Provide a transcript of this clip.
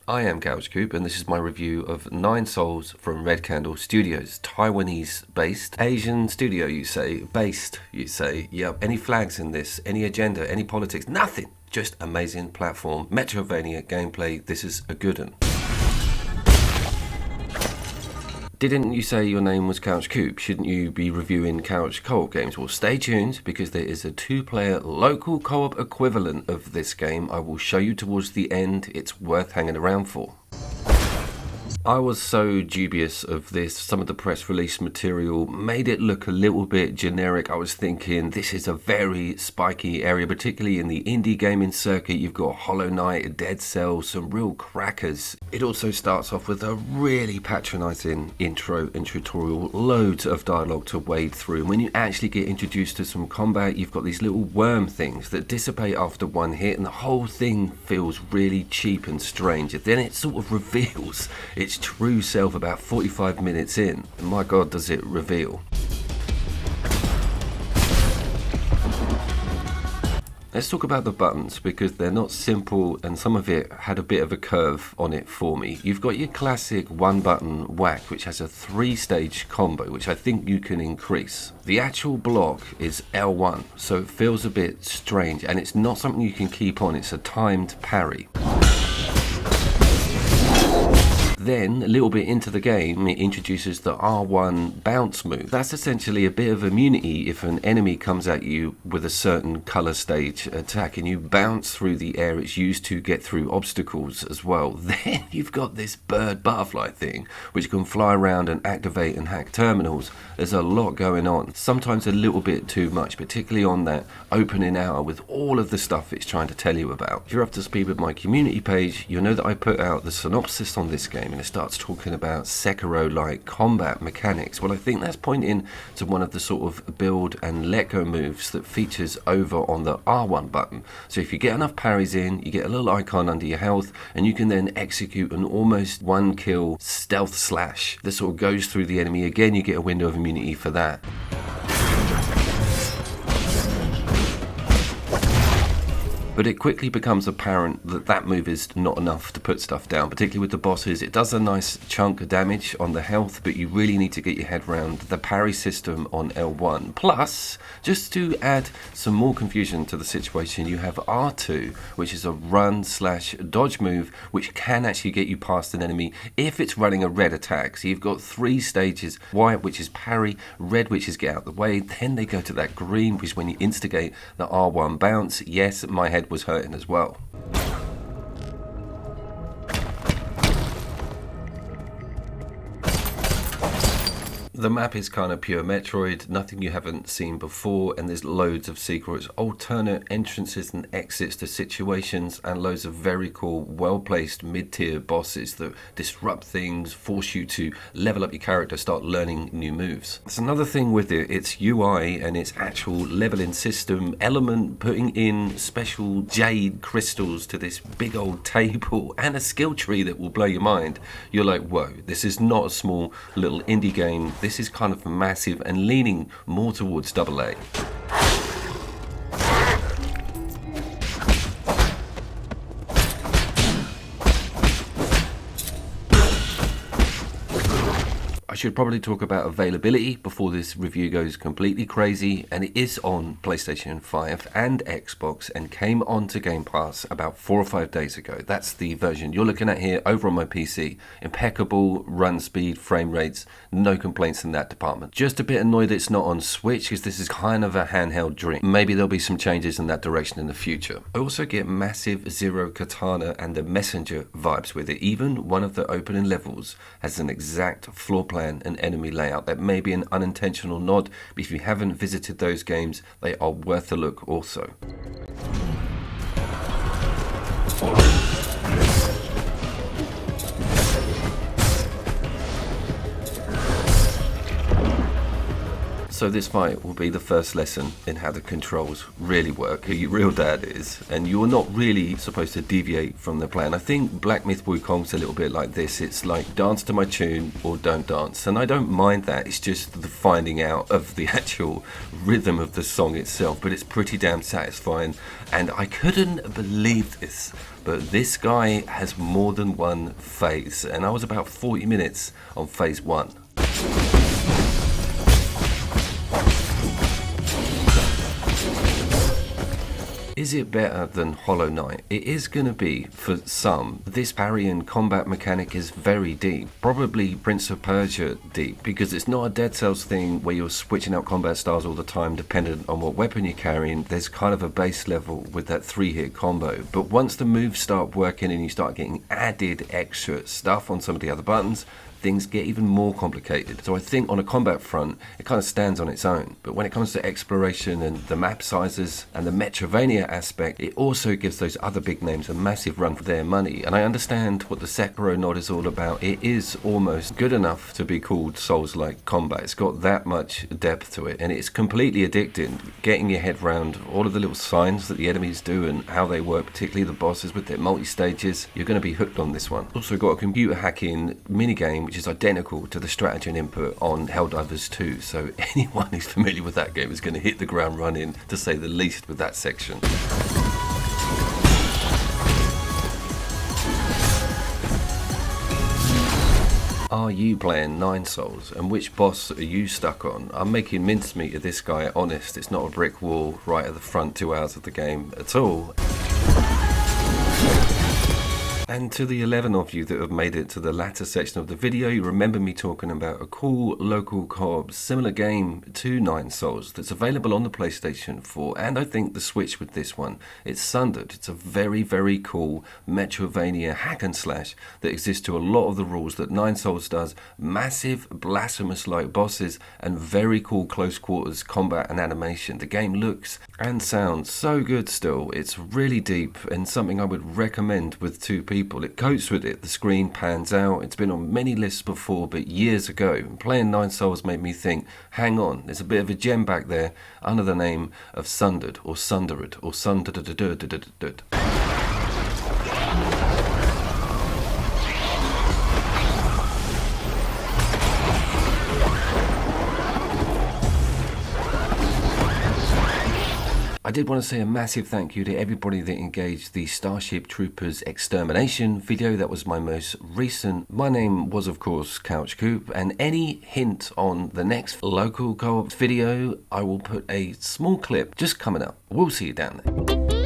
I am Couchcoop, and this is my review of 9 Souls from Red Candle Studios. Taiwanese-based, Asian studio, you say, based, you say. Yep, any flags in this, any agenda, any politics, nothing. Just amazing platform, Metroidvania gameplay. This is a good one. Didn't you say your name was Couch Coop? Shouldn't you be reviewing couch co-op games? Well, stay tuned because there is a 2-player local co-op equivalent of this game I will show you towards the end. It's worth hanging around for. I was so dubious of this. Some of the press release material made it look a little bit generic. I was thinking this is a very spiky area, particularly in the indie gaming circuit. You've got Hollow Knight, Dead Cells, some real crackers. It also starts off with a really patronizing intro and tutorial, loads of dialogue to wade through. And when you actually get introduced to some combat, you've got these little worm things that dissipate after one hit, and the whole thing feels really cheap and strange. And then it sort of reveals its true self about 45 minutes in. And my god, does it reveal. Let's talk about the buttons because they're not simple and some of it had a bit of a curve on it for me. You've got your classic 1-button whack, which has a 3-stage combo, which I think you can increase. The actual block is L1, so it feels a bit strange and it's not something you can keep on, it's a timed parry. Then, a little bit into the game, it introduces the R1 bounce move. That's essentially a bit of immunity if an enemy comes at you with a certain colour stage attack and you bounce through the air. It's used to get through obstacles as well. Then you've got this bird butterfly thing, which can fly around and activate and hack terminals. There's a lot going on, sometimes a little bit too much, particularly on that opening hour with all of the stuff it's trying to tell you about. If you're up to speed with my community page, you'll know that I put out the synopsis on this game and it starts talking about Sekiro-like combat mechanics. Well, I think that's pointing to one of the sort of build and let go moves that features over on the R1 button. So if you get enough parries in, you get a little icon under your health and you can then execute an almost one-kill stealth slash that sort of goes through the enemy. Again, you get a window of immunity for that. But it quickly becomes apparent that that move is not enough to put stuff down, particularly with the bosses. It does a nice chunk of damage on the health, but you really need to get your head around the parry system on L1. Plus, just to add some more confusion to the situation, you have R2, which is a run/dodge move, which can actually get you past an enemy if it's running a red attack. So you've got 3 stages: white, which is parry; red, which is get out of the way. Then they go to that green, which is when you instigate the R1 bounce. Yes, my head was hurting as well. The map is kind of pure Metroid, nothing you haven't seen before, and there's loads of secrets, alternate entrances and exits to situations, and loads of very cool, well-placed mid-tier bosses that disrupt things, force you to level up your character, start learning new moves. That's another thing with it, its UI and its actual leveling system element, putting in special jade crystals to this big old table, and a skill tree that will blow your mind. You're like, whoa, this is not a small little indie game. This is kind of massive and leaning more towards AA. I should probably talk about availability before this review goes completely crazy, and it is on PlayStation 5 and Xbox and came onto Gamepass about 4 or 5 days ago. That's the version you're looking at here over on my PC. Impeccable run speed, frame rates, no complaints in that department. Just a bit annoyed it's not on Switch because this is kind of a handheld dream. Maybe there'll be some changes in that direction in the future. I also get massive Zero Katana and the Messenger vibes with it. Even one of the opening levels has an exact floor plan and enemy layout. That may be an unintentional nod, but if you haven't visited those games, they are worth a look also. So this fight will be the first lesson in how the controls really work, who your real dad is, and you're not really supposed to deviate from the plan. I think Black Myth Wukong's a little bit like this. It's like dance to my tune or don't dance, and I don't mind that. It's just the finding out of the actual rhythm of the song itself, but it's pretty damn satisfying, and I couldn't believe this, but this guy has more than one phase, and I was about 40 minutes on phase 1. Is it better than Hollow Knight? It is going to be for some. This parry and combat mechanic is very deep, probably Prince of Persia deep, because it's not a Dead Cells thing where you're switching out combat styles all the time dependent on what weapon you're carrying. There's kind of a base level with that 3-hit combo, but once the moves start working and you start getting added extra stuff on some of the other buttons, things get even more complicated. So I think on a combat front, it kind of stands on its own. But when it comes to exploration and the map sizes and the Metroidvania aspect, it also gives those other big names a massive run for their money. And I understand what the Sekiro nod is all about. It is almost good enough to be called Souls-like combat. It's got that much depth to it, and it's completely addicting. Getting your head around all of the little signs that the enemies do and how they work, particularly the bosses with their multi-stages, you're going to be hooked on this one. Also got a computer hacking minigame which is identical to the strategy and input on Helldivers 2, so anyone who's familiar with that game is going to hit the ground running, to say the least, with that section. Are you playing 9 Souls, and which boss are you stuck on? I'm making mincemeat of this guy, honest. It's not a brick wall right at the front 2 hours of the game at all. And to the 11 of you that have made it to the latter section of the video, you remember me talking about a cool local co-op similar game to 9 Souls that's available on the PlayStation 4 and I think the Switch with this one. It's Sundered. It's a very, very cool Metroidvania hack and slash that exists to a lot of the rules that 9 Souls does. Massive, blasphemous-like bosses and very cool close quarters combat and animation. The game looks and sounds so good still. It's really deep and something I would recommend with 2 people. It copes with it, the screen pans out, it's been on many lists before, but years ago. Playing 9 Souls made me think, hang on, there's a bit of a gem back there under the name of Sundered, or Sundered, or Sundered. I did want to say a massive thank you to everybody that engaged the Starship Troopers extermination video. That was my most recent. My name was, of course, Couch Coop, and any hint on the next local co-op video, I will put a small clip just coming up. We'll see you down there.